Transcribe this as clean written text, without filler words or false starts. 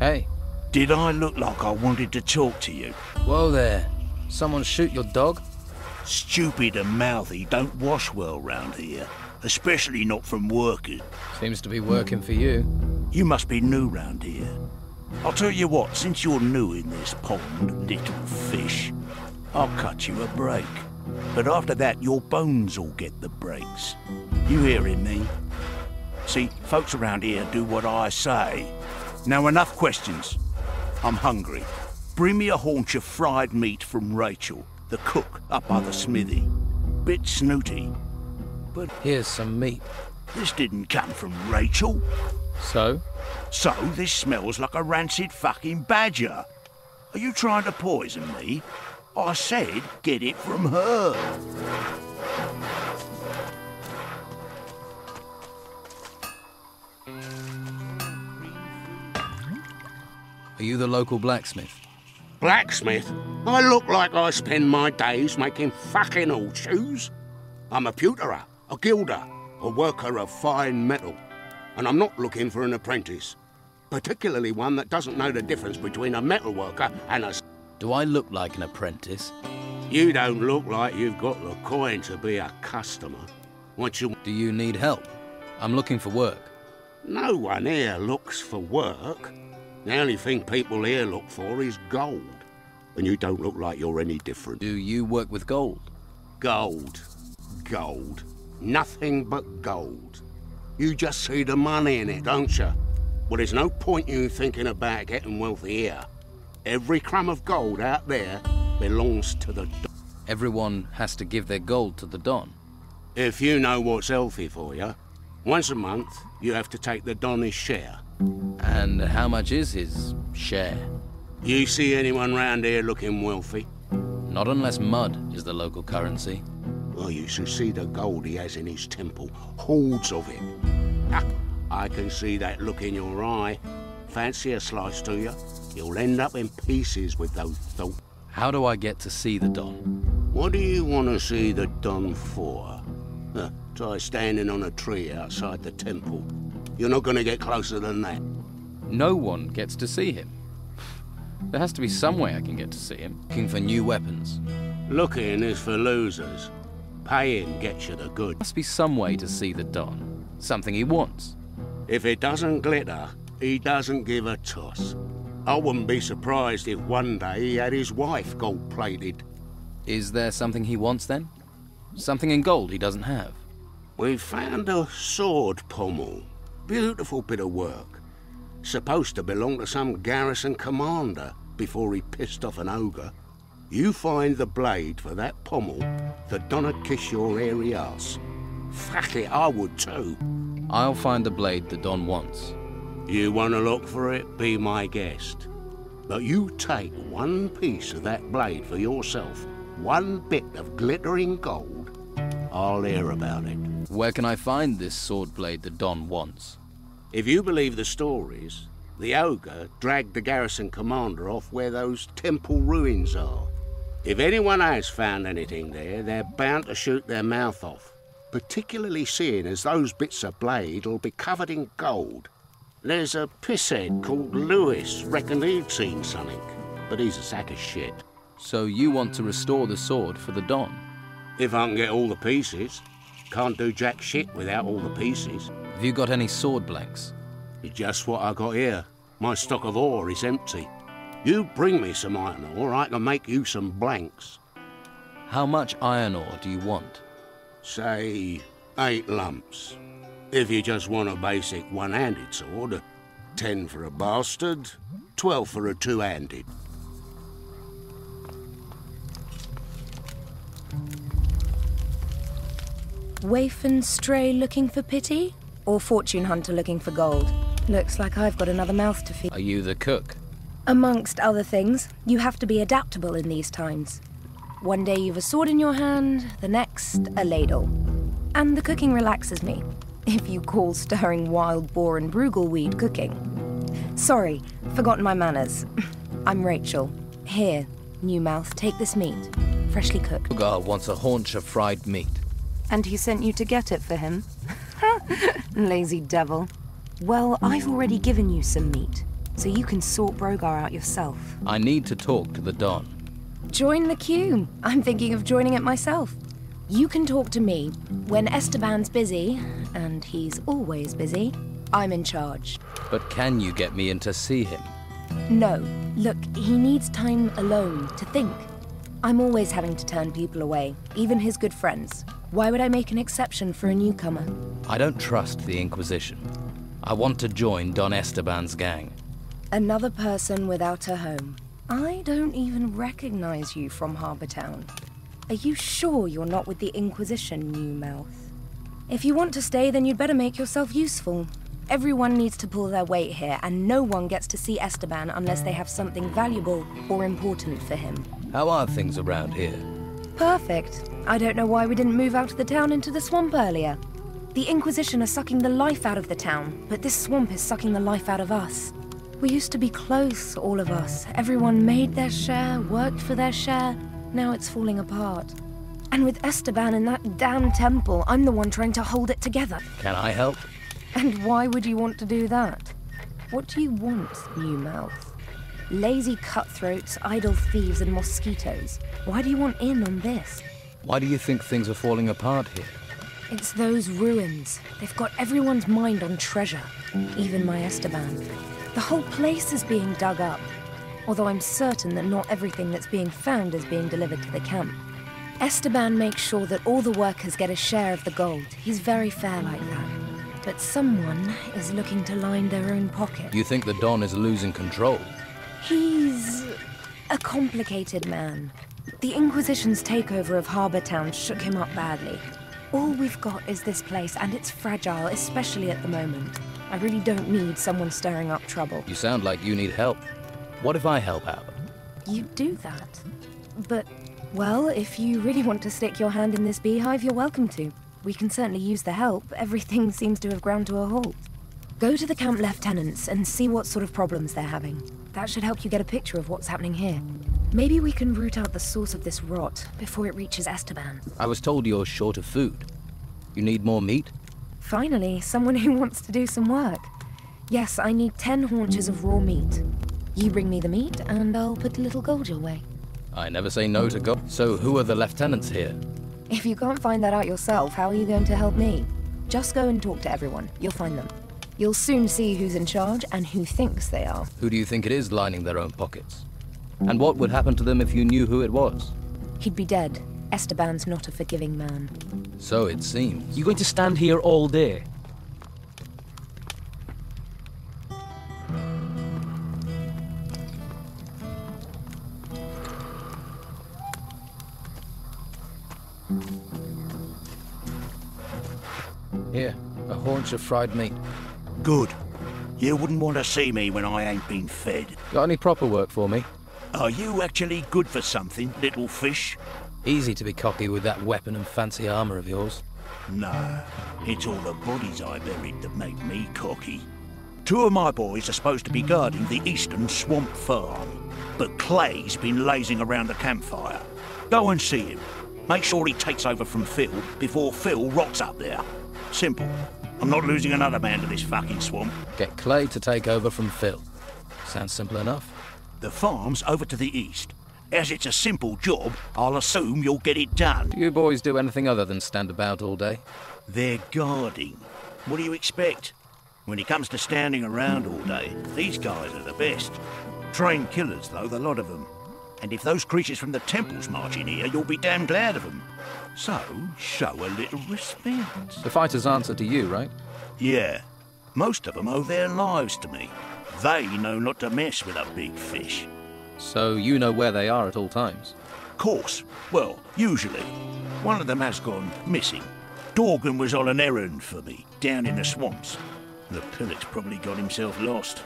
Hey. Did I look like I wanted to talk to you? Whoa there. Someone shoot your dog? Stupid and mouthy don't wash well round here, especially not from workers. Seems to be working for you. You must be new round here. I'll tell you what, since you're new in this pond, little fish, I'll cut you a break. But after that, your bones will get the breaks. You hearing me? See, folks around here do what I say. Now enough questions. I'm hungry. Bring me a haunch of fried meat from Rachel, the cook up by the smithy. Bit snooty, but... Here's some meat. This didn't come from Rachel. So? So this smells like a rancid fucking badger. Are you trying to poison me? I said get it from her. Are you the local blacksmith? Blacksmith? I look like I spend my days making fucking horseshoes. I'm a pewterer, a gilder, a worker of fine metal. And I'm not looking for an apprentice. Particularly one that doesn't know the difference between a metal worker and a... Do I look like an apprentice? You don't look like you've got the coin to be a customer. What you... Do you need help? I'm looking for work. No one here looks for work. The only thing people here look for is gold. And you don't look like you're any different. Do you work with gold? Gold. Gold. Nothing but gold. You just see the money in it, don't you? Well, there's no point you thinking about getting wealthy here. Every crumb of gold out there belongs to the Don. Everyone has to give their gold to the Don. If you know what's healthy for you, once a month you have to take the Don his share. And how much is his share? You see anyone round here looking wealthy? Not unless mud is the local currency. Well, you should see the gold he has in his temple. Hordes of it. Ha! I can see that look in your eye. Fancy a slice, do you? You'll end up in pieces with those thoughts. How do I get to see the Don? What do you want to see the Don for? Try standing on a tree outside the temple. You're not going to get closer than that. No one gets to see him. There has to be some way I can get to see him. Looking for new weapons. Looking is for losers. Paying gets you the good. There must be some way to see the Don. Something he wants. If it doesn't glitter, he doesn't give a toss. I wouldn't be surprised if one day he had his wife gold-plated. Is there something he wants then? Something in gold he doesn't have? We've found a sword pommel. Beautiful bit of work. Supposed to belong to some garrison commander before he pissed off an ogre. You find the blade for that pommel, the Don'd kiss your hairy ass. Fuck it, I would too. I'll find the blade the Don wants. You want to look for it, be my guest. But you take one piece of that blade for yourself, one bit of glittering gold, I'll hear about it. Where can I find this sword blade the Don wants? If you believe the stories, the ogre dragged the garrison commander off where those temple ruins are. If anyone has found anything there, they're bound to shoot their mouth off, particularly seeing as those bits of blade will be covered in gold. There's a pisshead called Lewis, reckoned he'd seen something, but he's a sack of shit. So you want to restore the sword for the Don? If I can get all the pieces. Can't do jack shit without all the pieces. Have you got any sword blanks? It's just what I got here. My stock of ore is empty. You bring me some iron ore, I can make you some blanks. How much iron ore do you want? Say 8 lumps. If you just want a basic one-handed sword, 10 for a bastard, 12 for a two-handed. Waif and stray looking for pity? Or fortune hunter looking for gold? Looks like I've got another mouth to feed. Are you the cook? Amongst other things, you have to be adaptable in these times. One day you've a sword in your hand, the next a ladle. And the cooking relaxes me, if you call stirring wild boar and bruggelweed cooking. Sorry, forgotten my manners. I'm Rachel. Here, new mouth, take this meat. Freshly cooked. Ugar wants a haunch of fried meat. And he sent you to get it for him? Lazy devil. Well, I've already given you some meat. so you can sort Brogar out yourself. I need to talk to the Don. Join the queue. I'm thinking of joining it myself. You can talk to me. When Esteban's busy, and he's always busy, I'm in charge. But can you get me in to see him? No. Look, he needs time alone to think. I'm always having to turn people away, even his good friends. Why would I make an exception for a newcomer? I don't trust the Inquisition. I want to join Don Esteban's gang. Another person without a home. I don't even recognize you from Harbour Town. Are you sure you're not with the Inquisition, new mouth? If you want to stay, then you'd better make yourself useful. Everyone needs to pull their weight here, and no one gets to see Esteban unless they have something valuable or important for him. How are things around here? Perfect. I don't know why we didn't move out of the town into the swamp earlier. The Inquisition are sucking the life out of the town, but this swamp is sucking the life out of us. We used to be close, all of us. Everyone made their share, worked for their share. Now it's falling apart. And with Esteban in that damn temple, I'm the one trying to hold it together. Can I help? And why would you want to do that? What do you want, new mouth? Lazy cutthroats, idle thieves, and mosquitoes. Why do you want in on this? Why do you think things are falling apart here? It's those ruins. They've got everyone's mind on treasure, even my Esteban. The whole place is being dug up, although I'm certain that not everything that's being found is being delivered to the camp. Esteban makes sure that all the workers get a share of the gold. He's very fair like that. But someone is looking to line their own pocket. You think the Don is losing control? He's a complicated man. The Inquisition's takeover of Harbour Town shook him up badly. All we've got is this place, and it's fragile, especially at the moment. I really don't need someone stirring up trouble. You sound like you need help. What if I help out? You do that. But, well, if you really want to stick your hand in this beehive, you're welcome to. We can certainly use the help. Everything seems to have ground to a halt. Go to the camp lieutenants and see what sort of problems they're having. That should help you get a picture of what's happening here. Maybe we can root out the source of this rot before it reaches Esteban. I was told you're short of food. You need more meat? Finally, someone who wants to do some work. Yes, I need 10 haunches of raw meat. You bring me the meat, and I'll put a little gold your way. I never say no to gold. So who are the lieutenants here? If you can't find that out yourself, how are you going to help me? Just go and talk to everyone. You'll find them. You'll soon see who's in charge and who thinks they are. Who do you think it is lining their own pockets? And what would happen to them if you knew who it was? He'd be dead. Esteban's not a forgiving man. So it seems. You going to stand here all day? Here, a haunch of fried meat. Good. You wouldn't want to see me when I ain't been fed. Got any proper work for me? Are you actually good for something, little fish? Easy to be cocky with that weapon and fancy armor of yours. No, it's all the bodies I buried that make me cocky. 2 of my boys are supposed to be guarding the eastern swamp farm, but Clay's been lazing around the campfire. Go and see him. Make sure he takes over from Phil before Phil rots up there. Simple. I'm not losing another man to this fucking swamp. Get Clay to take over from Phil. Sounds simple enough. The farm's over to the east. As it's a simple job, I'll assume you'll get it done. Do you boys do anything other than stand about all day? They're guarding. What do you expect? When it comes to standing around all day, these guys are the best. Trained killers, though, the lot of them. And if those creatures from the temples march in here, you'll be damn glad of them. So, show a little respect. The fighters answer to you, right? Yeah. Most of them owe their lives to me. They know not to mess with a big fish. So you know where they are at all times? Course. Well, usually. One of them has gone missing. Dorgan was on an errand for me, down in the swamps. The pilot's probably got himself lost.